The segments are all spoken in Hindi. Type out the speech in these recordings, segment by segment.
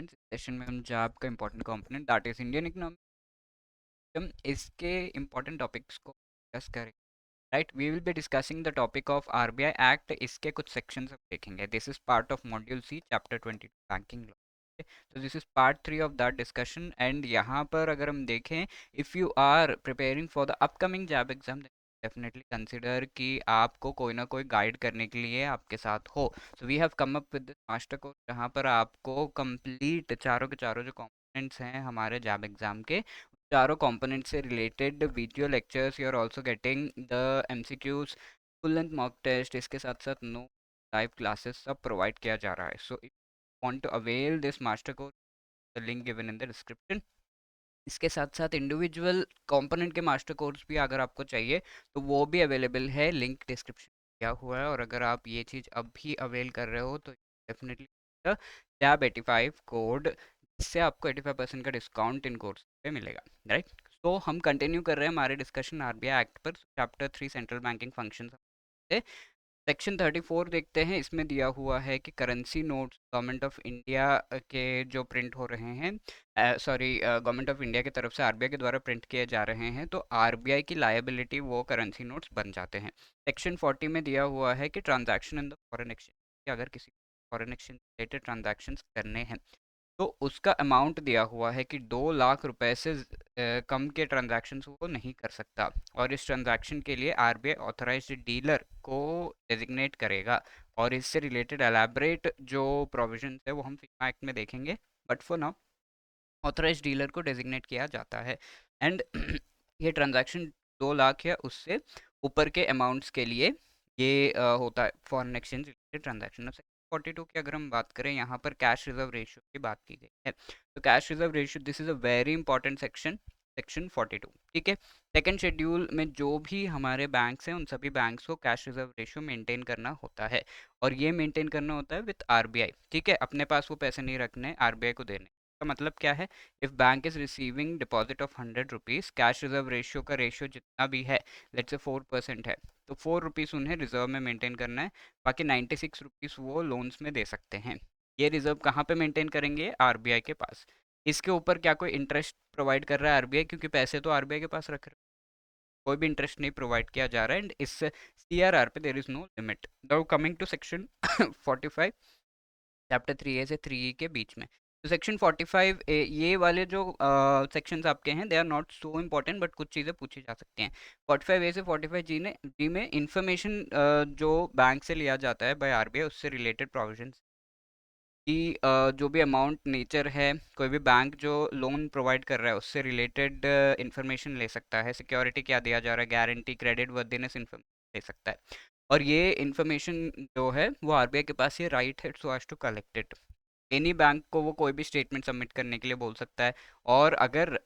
कंपोनेंट्स। सेशन में हम जॉब का important component that is Indian economy, इसके इंपॉर्टेंट टॉपिक्स को डिस्कस करेंगे। Right, we will be discussing the topic of RBI act. इसके कुछ सेक्शंस हम देखेंगे। This is part of module C chapter 22 banking law. तो this is part 3 of that discussion. And यहाँ पर अगर हम देखें, if you are preparing for the upcoming job exam, definitely consider कि आपको कोई ना कोई गाइड करने के लिए आपके साथ हो। So we have come up with this master course, जहाँ पर आपको कंप्लीट चारों के चारों जो कंपोनेंट्स हैं हमारे जॉब एग्जाम के, चारों कंपोनेंट से related video lectures, you are also getting the MCQs, full length mock test, इसके साथ साथ नो लाइव क्लासेस सब प्रोवाइड किया जा रहा है। So if want to avail this master course, the link given in the description. इसके साथ साथ इंडिविजुअल कंपोनेंट के मास्टर कोर्स भी अगर आपको चाहिए तो वो भी अवेलेबल है, लिंक डिस्क्रिप्शन दिया हुआ है। और अगर आप ये चीज़ अब भी अवेल कर रहे हो तो डेफिनेटली टैब 85 कोड, जिससे आपको 85% का डिस्काउंट इन कोर्स पे मिलेगा। राइट, तो हम कंटिन्यू कर रहे हैं हमारे डिस्कशन आरबीआई एक्ट पर। Chapter 3 central banking function section 34 देखते हैं। इसमें दिया हुआ है कि currency notes government of India के जो प्रिंट हो रहे हैं, सॉरी, गवर्नमेंट ऑफ इंडिया की तरफ से आरबीआई के द्वारा प्रिंट किए जा रहे हैं, तो आरबीआई की लायबिलिटी वो करेंसी नोट्स बन जाते हैं। सेक्शन 40 में दिया हुआ है कि transaction in the foreign exchange, अगर किसी फॉरेन एक्सचेंज रिलेटेड ट्रांजैक्शंस करने हैं तो उसका अमाउंट दिया हुआ है कि 2 लाख रुपए से कम के ट्रांजैक्शंस वो नहीं कर सकता। और इस ट्रांजैक्शन के लिए आरबीआई ऑथराइज्ड डीलर को डेजिग्नेट करेगा। और इससे रिलेटेड एलैबोरेट जो प्रोविजंस है वो हम फीमा एक्ट में देखेंगे, but for now authorised dealer को डेजिग्नेट किया जाता है। एंड ये ट्रांजैक्शन 2 लाख या उससे ऊपर के अमाउंट्स के लिए ये होता है फॉरेन एक्सचेंज रिलेटेड ट्रांजैक्शन। 42 की अगर हम बात करें, यहाँ पर कैश रिजर्व रेशियो की बात की गई है। तो cash reserve ratio, this is a very important section, section 42। ठीक है, सेकंड शेड्यूल में जो भी हमारे बैंक्स हैं उन सभी बैंक्स को कैश रिजर्व रेशियो मेंटेन करना होता है। और ये मेंटेन करना होता है विद आरबीआई। ठीक है, अपने पास वो पैसे नहीं रखने, आरबीआई को देने का मतलब क्या है? If bank is receiving deposit of 100 rupees, cash reserve ratio का रेशियो जितना भी है, लेट्स से 4% है, तो 4 रुपीज़ उन्हें रिजर्व में मेंटेन करना है। बाकी 96 रुपीज़ वो लोन्स में दे सकते हैं। ये रिजर्व कहाँ पे मेंटेन करेंगे? आरबीआई के पास। इसके ऊपर क्या कोई इंटरेस्ट प्रोवाइड कर रहा है आरबीआई? क्योंकि पैसे तो आरबीआई के पास रख रहे, कोई भी इंटरेस्ट नहीं प्रोवाइड किया जा रहा है। एंड इस सीआरआर पे there is no limit. Now coming to section 45, chapter 3 A से 3 ई के बीच में। तो सेक्शन 45 ए, ये वाले जो सेक्शंस आपके हैं, they are not so important, but कुछ चीज़ें पूछी जा सकती हैं। 45 ए से 45 जी में इंफॉर्मेशन जो बैंक से लिया जाता है बाय आरबीआई, उससे रिलेटेड प्रोविजंस कि जो भी अमाउंट नेचर है, कोई भी बैंक जो लोन प्रोवाइड कर रहा है उससे रिलेटेड इंफॉर्मेशन ले सकता है। सिक्योरिटी क्या दिया जा रहा है, गारंटी, क्रेडिट वर्दीनेस ले सकता है। और ये इंफॉर्मेशन जो है वो आरबीआई के पास ये राइट है so as to collect it. Any bank को वो कोई भी स्टेटमेंट सबमिट करने के लिए बोल सकता है। और अगर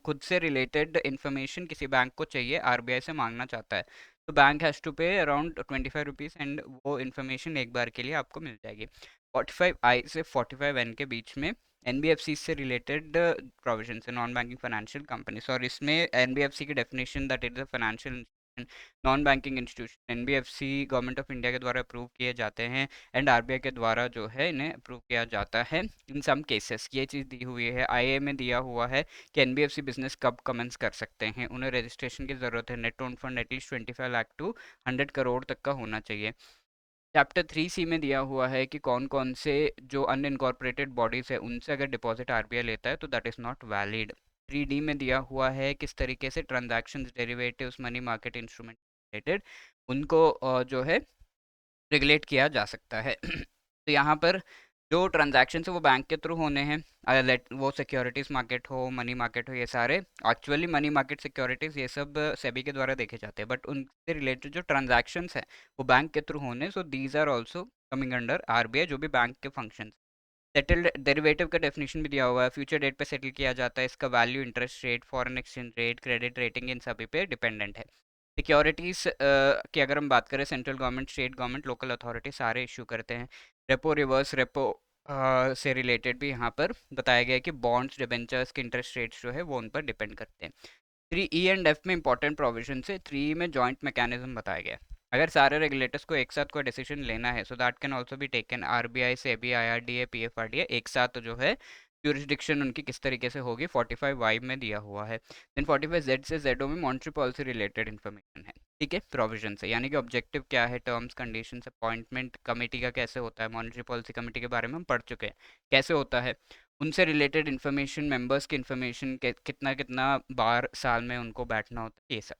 खुद से रिलेटेड इंफॉर्मेशन किसी बैंक को चाहिए, आरबीआई से मांगना चाहता है, तो बैंक हैज़ टू पे अराउंड 25 रुपीज़, एंड वो इन्फॉर्मेशन एक बार के लिए आपको मिल जाएगी। 45 आई से 45 एन के बीच में एनबीएफसी से रिलेटेड प्रोविजन है, नॉन बैंकिंग फाइनेंशियल कंपनीज। और इसमें एनबीएफसी की definition, that is a financial non banking institution. NBFC government of India के द्वारा अप्रूव किए जाते हैं, एंड आरबीआई के द्वारा जो है इन्हें अप्रूव किया जाता है इन सम केसेस। ये चीज़ दी हुई है, आईए में दिया हुआ है कि एनबीएफसी बिजनेस कब कमेंस कर सकते हैं। उन्हें रजिस्ट्रेशन की ज़रूरत है। Net own fund at least 25 lakh to 100 crore तक का होना चाहिए। चैप्टर 3 सी में दिया हुआ है कि कौन कौन से जो अनइनकॉर्पोरेटेड बॉडीज़ है उनसे अगर डिपॉजिट आरबीआई लेता है तो that is not valid. 3 D में दिया हुआ है किस तरीके से transactions, derivatives, money market instrument related उनको जो है रेगुलेट किया जा सकता है। तो यहाँ पर जो ट्रांजैक्शन है वो बैंक के थ्रू होने हैं, लेट वो सिक्योरिटीज़ मार्केट हो, मनी मार्केट हो, ये सारे एक्चुअली मनी मार्केट, सिक्योरिटीज़, ये सब सेबी के द्वारा देखे जाते हैं, बट उनसे रिलेटेड जो ट्रांजैक्शंस हैं वो बैंक के थ्रू होने। So these are also coming under RBI, जो भी बैंक के फंक्शन। सेटल्ड डेरिवेटिव का डेफिनेशन भी दिया हुआ है, फ्यूचर डेट पे सेटल किया जाता है, इसका value, interest rate, foreign exchange rate, credit rating, इन सभी पे डिपेंडेंट है। सिक्योरिटीज़ की अगर हम बात करें, central government, state government, local authority सारे इशू करते हैं। रेपो, रिवर्स रेपो से रिलेटेड भी यहाँ पर बताया गया है कि बॉन्ड्स, डिबेंचर्स के इंटरेस्ट रेट्स जो है वो उन पर डिपेंड करते हैं। 3 ई एंड एफ में इंपॉर्टेंट प्रोविजन है। 3 में जॉइंट मैकेनिज्म बताया गया है। अगर सारे रेगुलेटर्स को एक साथ कोई डिसीजन लेना है, so that can also be taken, RBI, SEBI, IRDA, PFRDA एक साथ जो है ज्यूरिसडिक्शन उनकी किस तरीके से होगी 45 वाई में दिया हुआ है। देन 45 जेड से जेडओ में मॉनेटरी पॉलिसी रिलेटेड इन्फॉर्मेशन है, ठीक है, प्रोविजन से, यानी कि ऑब्जेक्टिव क्या है, टर्म्स कंडीशंस, अपॉइंटमेंट कमेटी का कैसे होता है, मॉनेटरी पॉलिसी कमेटी के बारे में हम पढ़ चुके हैं कैसे होता है, उनसे रिलेटेड इन्फॉर्मेशन, मेंबर्स की इन्फॉर्मेशन, कितना कितना बार साल में उनको बैठना होता है, ये सब।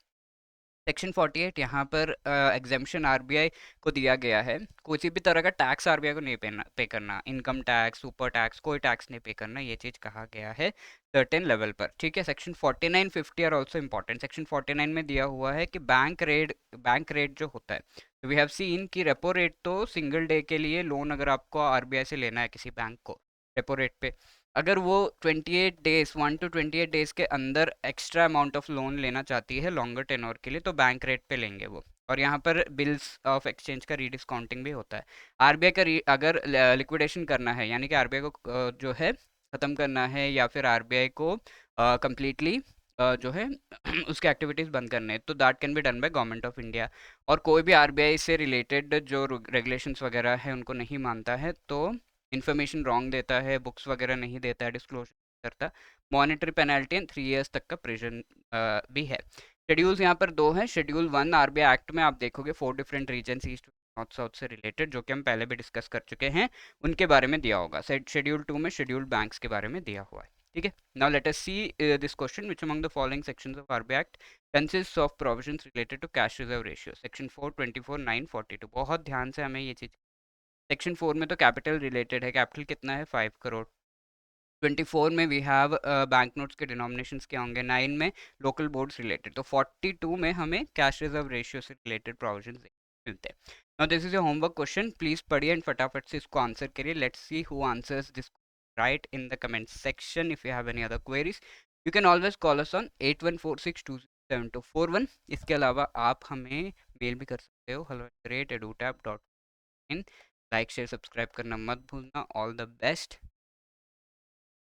सेक्शन 48 यहाँ पर एग्जेम्पशन आरबीआई को दिया गया है, किसी भी तरह का टैक्स आरबीआई को नहीं पे करना, इनकम टैक्स, सुपर टैक्स, कोई टैक्स नहीं पे करना, ये चीज़ कहा गया है सर्टेन लेवल पर, ठीक है। Section 49 50 are also important. Section 49 में दिया हुआ है कि बैंक रेट जो होता है, तो वी हैव सीन कि रेपो रेट तो सिंगल डे के लिए लोन अगर आपको आरबीआई से लेना है किसी बैंक को रेपो रेट पे, अगर वो 28 डेज 1 to 28 डेज के अंदर एक्स्ट्रा अमाउंट ऑफ लोन लेना चाहती है लॉन्गर टेनोर के लिए, तो बैंक रेट पे लेंगे वो। और यहाँ पर बिल्स ऑफ एक्सचेंज का रीडिस्काउंटिंग भी होता है। आरबीआई का अगर लिक्विडेशन करना है, यानी कि आरबीआई को जो है ख़त्म करना है, या फिर आरबीआई को कम्प्लीटली जो है उसके एक्टिविटीज़ बंद करने हैं, तो that can be done by government of India. और कोई भी आरबीआई से रिलेटेड जो रेगुलेशंस वगैरह है उनको नहीं मानता है, तो इन्फॉर्मेशन रॉन्ग देता है, बुक्स वगैरह नहीं देता है, डिस्क्लोजर करता, मॉनेटरी पेनल्टी एंड 3 years तक का प्रिजन भी है। शेड्यूल्स यहाँ पर दो हैं। शेड्यूल 1 आरबीआई एक्ट में आप देखोगे 4 different region, east north south से रिलेटेड, जो कि हम पहले भी डिस्कस कर चुके हैं, उनके बारे में दिया होगा। शेड्यूल 2 में शेड्यूल्ड बैंक्स के बारे में दिया हुआ है, ठीक है। Now let us see this question, which among the following sections of RBI Act consists of provisions related to cash reserve ratio? Section 4, 24, 9, 42। बहुत ध्यान से हमें ये चीज़, सेक्शन 4 में तो कैपिटल रिलेटेड है, कैपिटल कितना है 5 करोड़। 24 में वी हैव बैंक नोट्स के डिनोमिनेशंस क्या होंगे, 9 में लोकल बोर्ड्स रिलेटेड, तो 42 में हमें कैश रिजर्व रेशियो से रिलेटेड प्रोविजंस मिलते हैं। Now this is a homework question, please पढ़िए एंड फटाफट से इसको आंसर करिए। Let's see who answers this right in the comment section. If you have any other queries you can always call us on 8146207241। इसके अलावा आप हमें मेल भी कर सकते हो, hello@edutap.in। लाइक शेयर सब्सक्राइब करना मत भूलना। All the best.